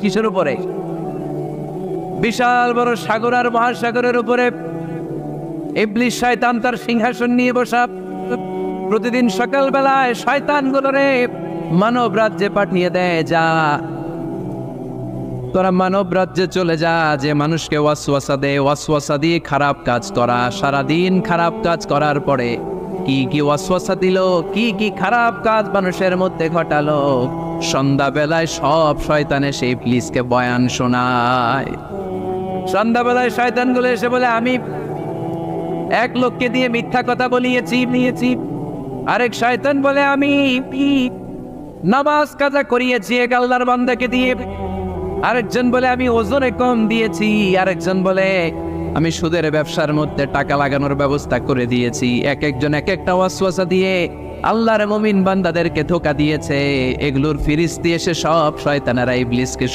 কিসের উপরে? বিশাল বড় সাগর আর মহাসাগরের উপরে ইবলিস শয়তান তার সিংহাসন নিয়ে বসা। প্রতিদিন সকালবেলায় শয়তানগুলোরে মানব রাজ্যে পাঠিয়ে দেয়, যা তোরা মানব রাজ্যে চলে যা, যে মানুষকে ওয়াসওয়াসা দে, ওয়াসওয়াসা দিয়ে খারাপ কাজ তোরা সারাদিন খারাপ কাজ করার পরে কি কি ওয়াসওয়াসা দিল, কি কি খারাপ কাজ মানুষের মধ্যে ঘটালো, সন্ধ্যাবেলায় সব শয়তান এসে ইবলিসকে বয়ান শোনায়। সন্ধ্যাবেলায় শয়তানগুলো এসে বলে, আমি এক লোককে দিয়ে মিথ্যা কথা বলিয়েছি। আরেক শয়তান বলে, আমি নামাজ কাজা করিয়েছি এক আল্লাহর বান্দাকে দিয়ে। আরেকজন বলে, আমি ওজনে কম দিয়েছি। আরেকজন বলে, আমি সুদের ব্যবসার মধ্যে টাকা লাগানোর ব্যবস্থা করে দিয়েছি। এক একজন এক একটা ওয়াসওয়াসা দিয়ে আল্লাহর মুমিন বান্দাদেরকে ধোঁকা দিয়েছে। এগুলোর ফিরিস্তি এসে সব শয়তানেরা ইবলিসকে